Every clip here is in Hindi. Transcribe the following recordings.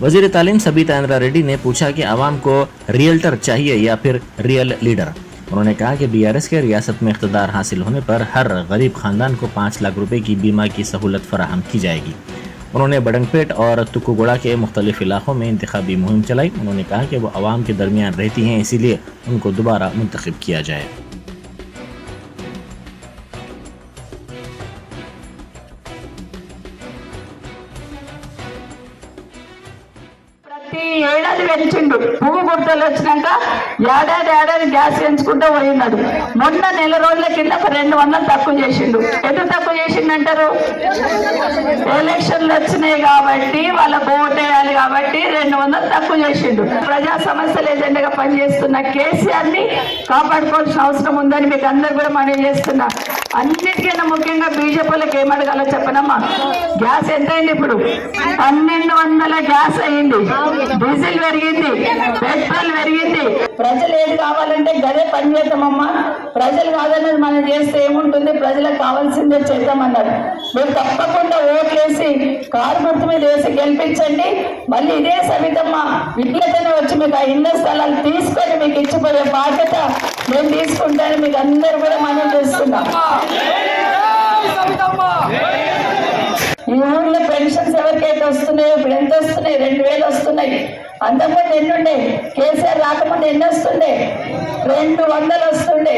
वजीर तालीम सबीता इंद्रा रेड्डी ने पूछा कि आवाम को रियल्टर चाहिए या फिर रियल लीडर। उन्होंने कहा कि बीआरएस के रियासत में इख्तिदार हासिल होने पर हर गरीब खानदान को 5 लाख रुपए की बीमा की सहूलत फराहम की जाएगी। उन्होंने बडंगपेट और तुक्कुगुड़ा के मुख्तलिफ इलाकों में इंतखाबी मुहिम चलाई। उन्होंने कहा कि वो आवाम के दरमियान रहती हैं, इसीलिए उनको दोबारा मुंतखब किया जाए। ఏడాది పెంచిండు. పువ్వు గుర్తలు వచ్చినాక ఏడాది గ్యాస్ పెంచుకుంటూ పోయినాడు. మొన్న నెల రోజుల కింద 200 తక్కువ చేసిండు. ఎందుకు తక్కువ చేసిండంటారు? ఎలక్షన్లు వచ్చినాయి కాబట్టి వాళ్ళకు ఓటేయాలి కాబట్టి 200 తక్కువ చేసిండు. ప్రజా సమస్యల ఎజెండాగా పనిచేస్తున్న కేసీఆర్ ని కాపాడుకోవాల్సిన అవసరం ఉందని మీకు అందరు కూడా మనవి చేస్తున్నా. అన్నిటికన్నా ముఖ్యంగా బీజేపీలకు ఏమడగాలో చెప్పనమ్మా. గ్యాస్ ఎంత అయింది? ఇప్పుడు 1200 గ్యాస్ అయింది, డీజిల్ పెరిగింది, పెట్రోల్ పెరిగింది. ప్రజలు ఏది కావాలంటే గదే పని చేద్దామమ్మా. ప్రజలు కాదన్నది మనం చేస్తే ఏముంటుంది? ప్రజలకు కావాల్సిందే చేద్దామన్నారు. మీరు తప్పకుండా ఓట్లేసి కారు గుర్తు మీద వేసి గెలిపించండి. మళ్ళీ ఇదే సవితమ్మ విట్లతోనే వచ్చి మీకు ఆ ఇళ్ల స్థలాలు తీసుకొని మీకు ఇచ్చిపోయే బాధ్యత మేము తీసుకుంటాను. మీకు అందరూ కూడా మనం చేస్తున్నాం. ఈ ఊర్లో పెన్షన్స్ ఎవరికైతే వస్తున్నాయో ఇప్పుడు ఎంత వస్తున్నాయి? 2000 వస్తున్నాయి. అంతకుముందు ఎన్ని ఉండే? కేసీఆర్ రాకముందు ఎన్ని వస్తుండే? 200 వస్తుండే.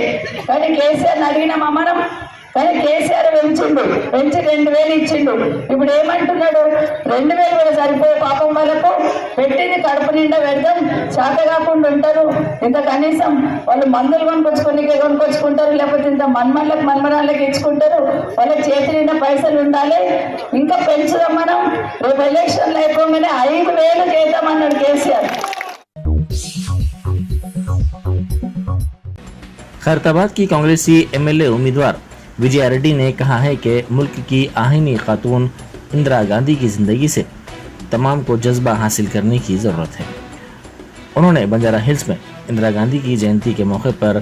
కానీ కేసీఆర్ని అడిగినామా మనం? కానీ కేసీఆర్ పెంచి 2000 ఇచ్చిండు. ఇప్పుడు ఏమంటున్నాడు? 2000 కూడా సరిపోయే పాపం వాళ్ళకు పెట్టింది కడుపు నిండా పెడతాం, చేత కాకుండా ఉంటారు. ఇంత కనీసం వాళ్ళు మందులు కొనుక్కొచ్చుకుంటారు, లేకపోతే ఇంత మన్మరాళ్ళకి ఇచ్చుకుంటారు. వాళ్ళకి చేతి నిండా పైసలు ఉండాలి. ఇంకా పెంచుదాం మనం. రేపు ఎలక్షన్లు అయిపోగానే 5000 చేద్దామన్నాడు కేసీఆర్. खैरताबाद की कांग्रेसी एमएलए उम्मीदवार विजया रेड्डी ने कहा है कि मुल्क की आहिनी खातून इंदिरा गांधी की जिंदगी से तमाम को जज्बा हासिल करने की ज़रूरत है। उन्होंने बंजारा हिल्स में इंदिरा गांधी की जयंती के मौके पर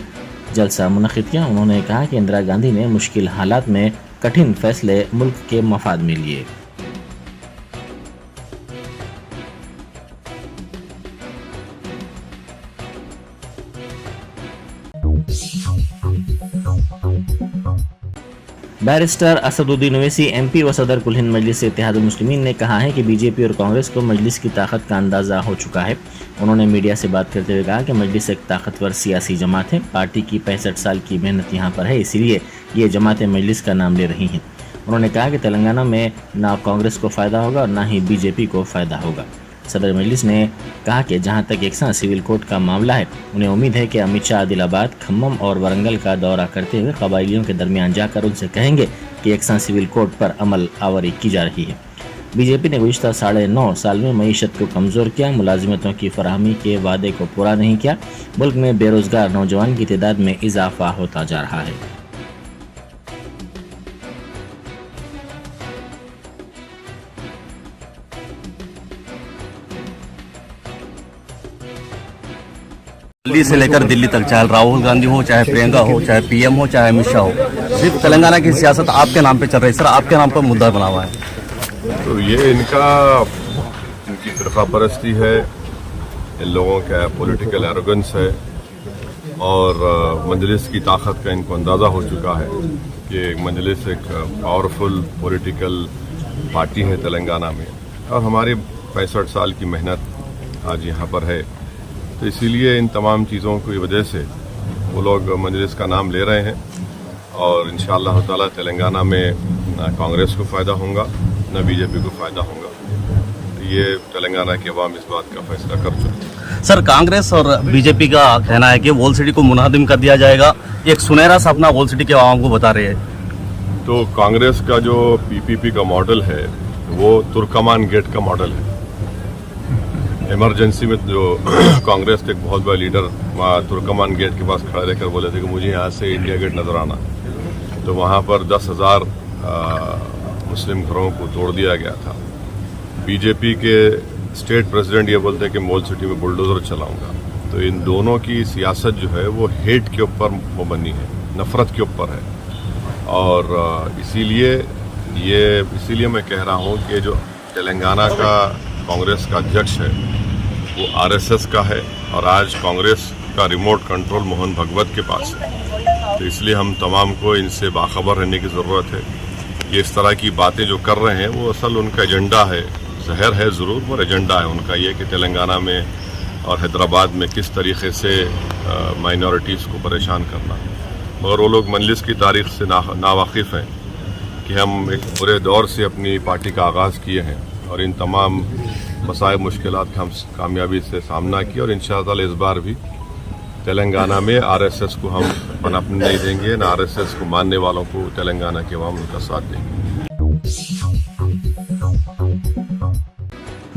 जलसा मुनक़िद किया। उन्होंने कहा कि इंदिरा गांधी ने मुश्किल हालात में कठिन फैसले मुल्क के मफाद में लिए। बैरिस्टर असदुद्दीन ओवैसी एमपी व सदर कुल हिंद मजलिस इत्तेहादुल मुस्लिमीन ने कहा है कि बीजेपी और कांग्रेस को मजलिस की ताकत का अंदाज़ा हो चुका है। उन्होंने मीडिया से बात करते हुए कहा कि मजलिस एक ताकतवर सियासी जमात है। पार्टी की 65 साल की मेहनत यहाँ पर है, इसीलिए ये जमातें मजलिस का नाम ले रही हैं। उन्होंने कहा कि तेलंगाना में ना कांग्रेस को फ़ायदा होगा और ना ही बीजेपी को फ़ायदा होगा। सदर मजलिस ने कहा कि जहां तक एकसा सिविल कोड का मामला है, उन्हें उम्मीद है कि अमित शाह आदिलाबाद, खम्मम और वरंगल का दौरा करते हुए कबायलियों के दरमियान जाकर उनसे कहेंगे कि एकसा सिविल कोड पर अमल आवरी की जा रही है। बीजेपी ने गुज़िश्ता 9.5 साल में मईशत को कमज़ोर किया, मुलाजिमतों की फराहमी के वादे को पूरा नहीं किया। मुल्क में बेरोज़गार नौजवान की तादाद में इजाफा होता जा रहा है। दिल्ली से लेकर दिल्ली तक, चाहे राहुल गांधी हो, चाहे प्रियंका हो, चाहे पीएम हो, चाहे अमित शाह हो, सिर्फ तेलंगाना की सियासत आपके नाम पे चल रही है। सर, आपके नाम पर मुद्दा बना हुआ है। तो ये इनकी फिरकापरस्ती है, इन लोगों का पॉलिटिकल एरोगेंस है और मजलिस की ताकत का इनको अंदाज़ा हो चुका है कि मजलिस एक पावरफुल पॉलिटिकल पार्टी है तेलंगाना में और हमारी 65 साल की मेहनत आज यहाँ पर है। तो इसीलिए इन तमाम चीज़ों की वजह से वो लोग मजलिस का नाम ले रहे हैं और इंशाअल्लाह ताला तेलंगाना में ना कांग्रेस को फ़ायदा होगा न बीजेपी को फ़ायदा होगा। ये तेलंगाना के अवाम इस बात का फैसला कर चुके हैं। सर, कांग्रेस और बीजेपी का कहना है कि वॉल सिटी को मुनादिम कर दिया जाएगा। एक सुनहरा सपना वॉल सिटी के अवाम को बता रहे हैं। तो कांग्रेस का जो पीपीपी का मॉडल है वो तुर्कमान गेट का मॉडल है। इमरजेंसी में जो कांग्रेस के एक बहुत बड़ा लीडर वहाँ तुर्कमान गेट के पास खड़े रहकर बोले थे कि मुझे यहाँ से इंडिया गेट नज़र आना, तो वहाँ पर 10,000 मुस्लिम घरों को तोड़ दिया गया था। बीजेपी के स्टेट प्रेसिडेंट ये बोलते हैं कि मॉल सिटी में बुलडोजर चलाऊंगा। तो इन दोनों की सियासत जो है वो हेट के ऊपर बनी है, नफरत के ऊपर है और इसीलिए मैं कह रहा हूँ कि जो तेलंगाना का कांग्रेस का अध्यक्ष है वो आरएसएस का है और आज कांग्रेस का रिमोट कंट्रोल मोहन भगवत के पास है। तो इसलिए हम तमाम को इनसे बाखबर रहने की ज़रूरत है। ये इस तरह की बातें जो कर रहे हैं वो असल उनका एजेंडा है, जहर है ज़रूर, पर एजेंडा है उनका ये कि तेलंगाना में और हैदराबाद में किस तरीके से माइनॉरिटीज़ को परेशान करना। मगर वो लोग मजलिस की तारीख से नावाकिफ़ हैं कि हम एक बुरे दौर से अपनी पार्टी का आगाज़ किए हैं और इन तमाम मसाइल मुश्किलात का हम कामयाबी से सामना किया और इंशाअल्लाह इस बार भी तेलंगाना में आरएसएस को हम पनपने नहीं देंगे, न आरएसएस को मानने वालों को तेलंगाना के अवाम उनका साथ देंगे।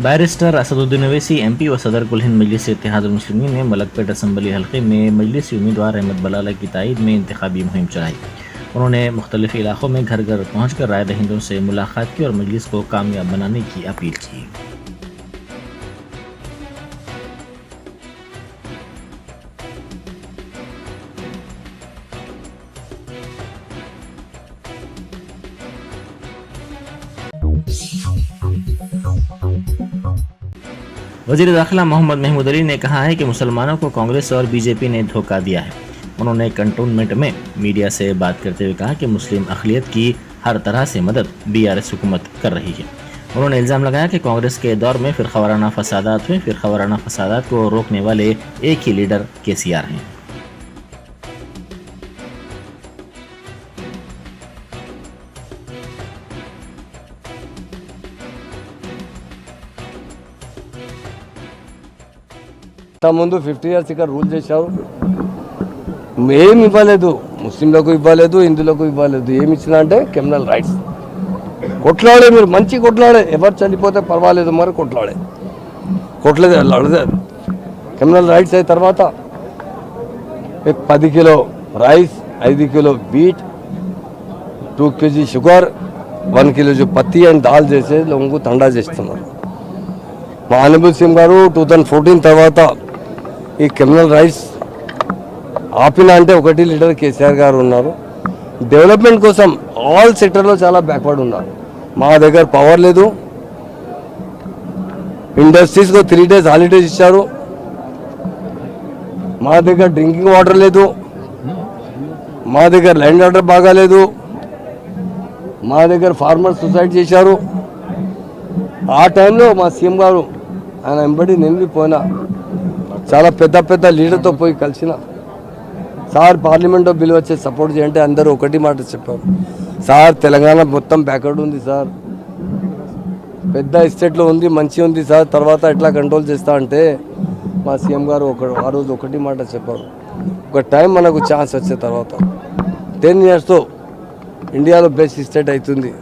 बैरिस्टर असदुद्दीन ओवैसी एमपी व सदर कुल हिंद मजलिस इत्तेहादुल मुस्लिमीन ने मलकपेट असम्बली हल्के में मजलिसी उम्मीदवार अहमद बलाला की तायद में इंतखाबी मुहिम चलाई। उन्होंने मुख्तलिफ इलाकों में घर घर पहुँचकर राय दहिंदों से मुलाकात की और मजलिस को कामयाब बनाने की अपील की। वज़ीर दाखिला मोहम्मद महमूद अली ने कहा है कि मुसलमानों को कांग्रेस और बीजेपी ने धोखा दिया है। उन्होंने कंटोनमेंट में मीडिया से बात करते हुए कहा कि मुस्लिम अक़लियत की हर तरह से मदद बीआरएस हुकूमत कर रही है। उन्होंने इल्ज़ाम लगाया कि कांग्रेस के दौर में फ़िरक़ावाराना फ़सादात हुए, फ़िरक़ावाराना फ़सादात को रोकने वाले एक ही लीडर केसीआर हैं। ముందు 50 ఇయర్స్ ఇక్కడ రూల్ చేశారు. ఏమి ఇవ్వలేదు, ముస్లింలకు ఇవ్వలేదు, హిందువులకు ఇవ్వలేదు. ఏమి ఇచ్చినా అంటే క్రిమినల్ రైట్స్ కొట్లాడే, మీరు మంచి కొట్లాడే, ఎవరు చనిపోతే పర్వాలేదు, మరి కొట్లాడే క్రిమినల్ రైట్స్ అయిన తర్వాత 10 kilo rice, 5 kilo wheat, 2 kg sugar, 1 kg जो పత్తి అండ్ దాల్ చేసే లోంగు తండా చేస్తున్నారు. మా ఆనబుల్ సింగ్ గారు 2014 తర్వాత ఈ క్రిమినల్ రైట్స్ ఆపిన అంటే ఒకటి లీడర్ కేసీఆర్ గారు ఉన్నారు. డెవలప్మెంట్ కోసం ఆల్ సెక్టర్లో చాలా బ్యాక్వర్డ్ ఉన్నారు. మా దగ్గర పవర్ లేదు, ఇండస్ట్రీస్కు 3 days హాలిడేస్ ఇచ్చారు. మా దగ్గర డ్రింకింగ్ వాటర్ లేదు, మా దగ్గర ల్యాండ్ ఆర్డర్ బాగాలేదు, మా దగ్గర ఫార్మర్ సూసైడ్ చేశారు. ఆ టైంలో మా సీఎం గారు ఆయన వెంబడి నేను పోయినా, చాలా పెద్ద పెద్ద లీడర్తో పోయి కలిసిన. సార్ పార్లమెంట్లో బిల్ వచ్చే సపోర్ట్ చేయంటే అందరూ ఒకటి మాట చెప్పారు, సార్ తెలంగాణ మొత్తం బ్యాక్వర్డ్ ఉంది సార్, పెద్ద ఎస్టేట్లో ఉంది, మంచి ఉంది సార్, తర్వాత ఎట్లా కంట్రోల్ చేస్తా అంటే మా సీఎం గారు ఆ రోజు ఒకటి మాట చెప్పారు. ఒక టైం మనకు ఛాన్స్ వచ్చే తర్వాత 10 yearsతో ఇండియాలో బెస్ట్ స్టేట్ అవుతుంది.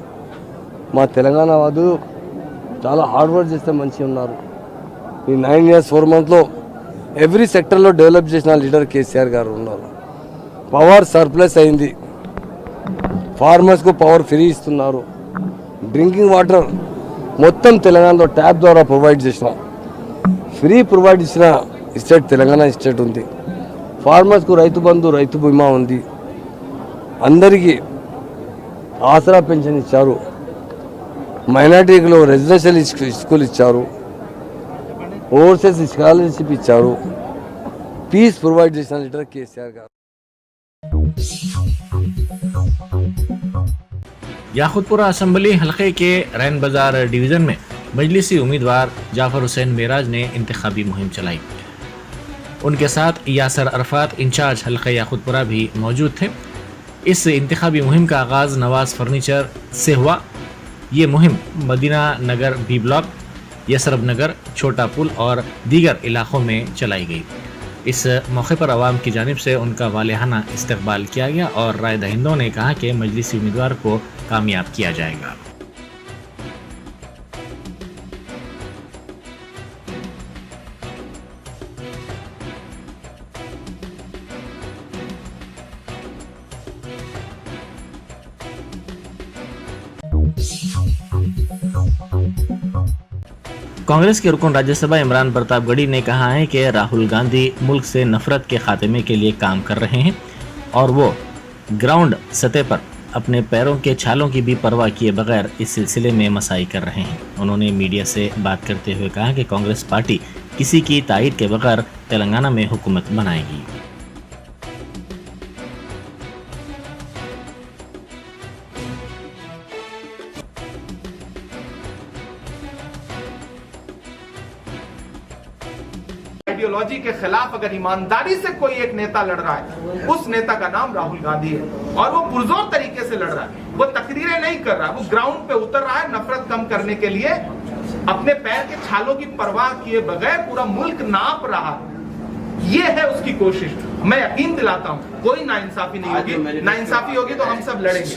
మా తెలంగాణ వాదు చాలా హార్డ్ వర్క్ చేస్తే మంచిగా ఉన్నారు. ఈ 9 years 4 monthsలో ఎవ్రీ సెక్టర్లో డెవలప్ చేసిన లీడర్ కేసీఆర్ గారు ఉన్నారు. పవర్ సర్ప్లస్ అయింది, ఫార్మర్స్కు పవర్ ఫ్రీ ఇస్తున్నారు. డ్రింకింగ్ వాటర్ మొత్తం తెలంగాణలో ట్యాప్ ద్వారా ప్రొవైడ్ చేసిన, ఫ్రీ ప్రొవైడ్ ఇచ్చిన స్టేట్ తెలంగాణ స్టేట్ ఉంది. ఫార్మర్స్కు రైతు బంధు, రైతు బీమా ఉంది. అందరికీ ఆసరా పెన్షన్ ఇచ్చారు. మైనార్టీలో రెసిడెన్షియల్ స్కూల్ ఇచ్చారు. ఓవర్సీస్ స్కాలర్షిప్ ఇచ్చారు. పీస్ ప్రొవైడ్ చేసిన లీడర్ కేసీఆర్ గారు. याकुतपुरा असम्बली हल्के के रैन बाजार डिवीज़न में मजलिसी उम्मीदवार जाफर हुसैन मेराज ने इंतखाबी मुहिम चलाई। उनके साथ यासर अरफात इंचार्ज हल्का याकुतपुरा भी मौजूद थे। इस इंतखाबी मुहिम का आगाज़ नवाज़ फर्नीचर से हुआ। ये मुहिम मदीना नगर बी ब्लॉक, यसरब नगर, छोटा पुल और दीगर इलाकों में चलाई गई। इस मौके पर आवाम की जानिब से उनका वालिहाना इस्तकबाल किया गया और राय दहिंदों ने कहा कि मजलिसी उम्मीदवार को कामयाब किया जाएगा। कांग्रेस के रुकन राज्यसभा इमरान प्रतापगढ़ी ने कहा है कि राहुल गांधी मुल्क से नफरत के खात्मे के लिए काम कर रहे हैं और वो ग्राउंड सतह पर अपने पैरों के छालों की भी परवाह किए बगैर इस सिलसिले में मसाई कर रहे हैं। उन्होंने मीडिया से बात करते हुए कहा कि कांग्रेस पार्टी किसी की तायद के बगैर तेलंगाना में हुकूमत बनाएगी। आइडियोलॉजी के खिलाफ अगर ईमानदारी से कोई एक नेता लड़ रहा है, उस नेता का नाम राहुल गांधी है और वो पुरजोर तरीके से लड़ रहा है। वो तकरीरें नहीं कर रहा है, वो ग्राउंड पे उतर रहा है नफरत कम करने के लिए, अपने पैर के छालों की परवाह किए बगैर पूरा मुल्क नाप रहा है। ये है उसकी कोशिश। मैं यकीन दिलाता हूं कोई नाइंसाफी नहीं होगी, नाइंसाफी होगी तो हम सब लड़ेंगे।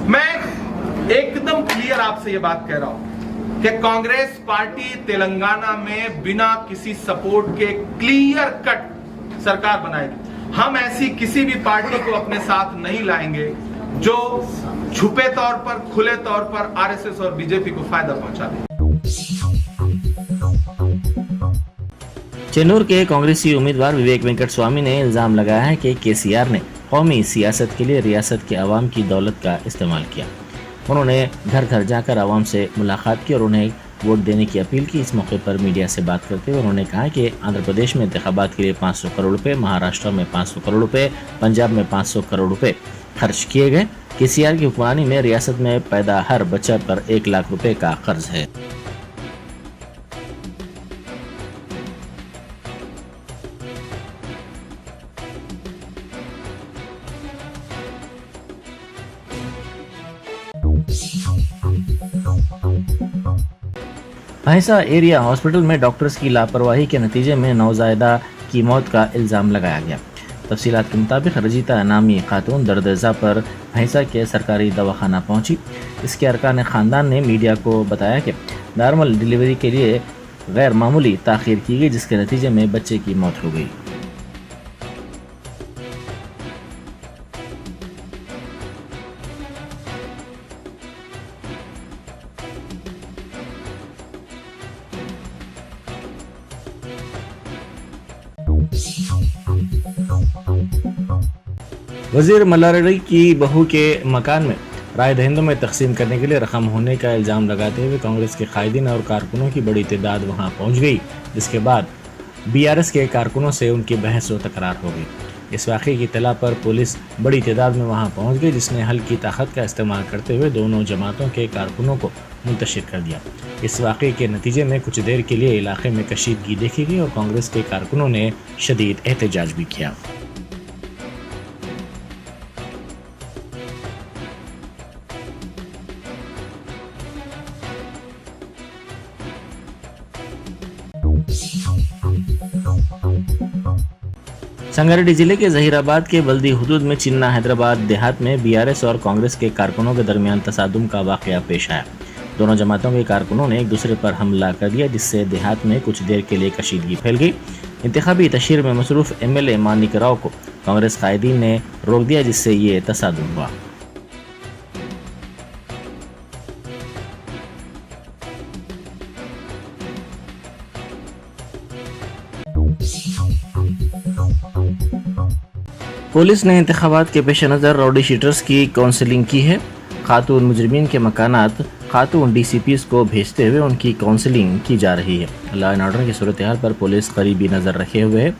मैं एकदम क्लियर आपसे ये बात कह रहा हूं कि कांग्रेस पार्टी तेलंगाना में बिना किसी सपोर्ट के क्लियर कट सरकार बनाएगी। हम ऐसी किसी भी पार्टी को अपने साथ नहीं लाएंगे जो छुपे तौर पर, खुले तौर पर आरएसएस और बीजेपी को फायदा पहुंचा दे। चेन्नूर के कांग्रेसी उम्मीदवार विवेक वेंकट स्वामी ने इल्जाम लगाया है कि केसीआर ने कौमी सियासत के लिए रियासत के अवाम की दौलत का इस्तेमाल किया। उन्होंने घर घर जाकर आवाम से मुलाकात की और उन्हें वोट देने की अपील की। इस मौके पर मीडिया से बात करते हुए उन्होंने कहा कि आंध्र प्रदेश में इंतखाबात के लिए 500 करोड़ रुपए, महाराष्ट्र में 500 करोड़ रुपए, पंजाब में 500 करोड़ रुपए खर्च किए गए। केसीआर की हुक्मरानी में रियासत में पैदा हर बच्चा पर 1 लाख रुपए का कर्ज है। भैंसा एरिया हॉस्पिटल में डॉक्टर्स की लापरवाही के नतीजे में नवजायदा की मौत का इल्ज़ाम लगाया गया। तफसीलात के मुताबिक रजीता नामी खातून दर्द-ए-ज़ा पर भैंसा के सरकारी दवाखाना पहुंची। इसके अरकान ख़ानदान ने मीडिया को बताया कि नॉर्मल डिलीवरी के लिए गैर मामूली ताख़ीर की गई, जिसके नतीजे में बच्चे की मौत हो गई। वजीर मल्लारेड्डी की बहू के मकान में राय दहिंदों में तकसीम करने के लिए रकम होने का इल्ज़ाम लगाते हुए कांग्रेस के कायदीन और कारकुनों की बड़ी तादाद वहां पहुंच गई, जिसके बाद बीआरएस के कारकुनों से उनकी बहस व तकरार हो गई। इस वाक़े की इत्तला पर पुलिस बड़ी तादाद में वहां पहुंच गई, जिसने हल्की ताकत का इस्तेमाल करते हुए दोनों जमातों के कारकुनों को मुंतशिर कर दिया। इस वाक़े के नतीजे में कुछ देर के लिए इलाके में कशीदगी देखी गई और कांग्रेस के कारकुनों ने शदीद एहतजाज भी किया। संगारेड्डी जिले के जहीराबाद के बल्दी हुदूद में चिन्ना हैदराबाद देहात में बीआरएस और कांग्रेस के कारकुनों के दरमियान तसादुम का वाकया पेश आया। दोनों जमातों के कारकुनों ने एक दूसरे पर हमला कर दिया, जिससे देहात में कुछ देर के लिए कशीदगी फैल गई। इंतखाबी तशहीर में मसरूफ एमएलए मानिक राव को कांग्रेस कायदीन ने रोक दिया, जिससे ये तसादुम हुआ। पुलिस ने इंतखाबात के पेश नज़र राउडी शीटर्स की काउंसलिंग की है। खातून मुजरिमीन के मकानात खातून डीसीपीज को भेजते हुए उनकी काउंसलिंग की जा रही है। लॉ एंड ऑर्डर की सूरत हाल पर पुलिस करीबी नज़र रखे हुए है।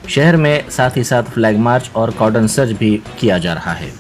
शहर में साथ ही साथ फ्लैग मार्च और कॉर्डन सर्च भी किया जा रहा है।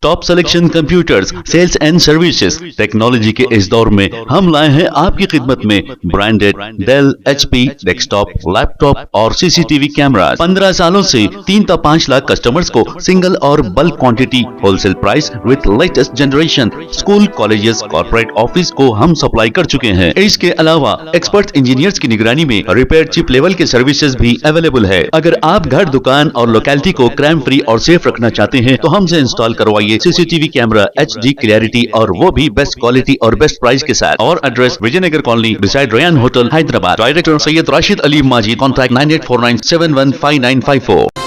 Top selection computers, sales and services. Technology के इस दौर में हम लाए हैं आपकी खिदमत में branded Dell, HP, desktop, laptop और सीसीटीवी कैमरा। 15 सालों से 3 से 5 लाख कस्टमर्स को सिंगल और bulk quantity, wholesale price with latest generation. School, colleges, corporate office को हम सप्लाई कर चुके हैं। इसके अलावा एक्सपर्ट इंजीनियर्स की निगरानी में रिपेयर चिप लेवल के सर्विसेज भी अवेलेबल है। अगर आप घर, दुकान और लोकेलिटी को क्राइम फ्री और सेफ रखना चाहते हैं तो हमसे इंस्टॉल करवाइए सीसीटीवी कैमरा, HD क्लैरिटी और वो भी बेस्ट क्वालिटी और बेस्ट प्राइस के साथ। और address Vijaynagar colony beside Ryan hotel, Hyderabad. Director Syed Rashid Ali Majid. Contact 9849715954।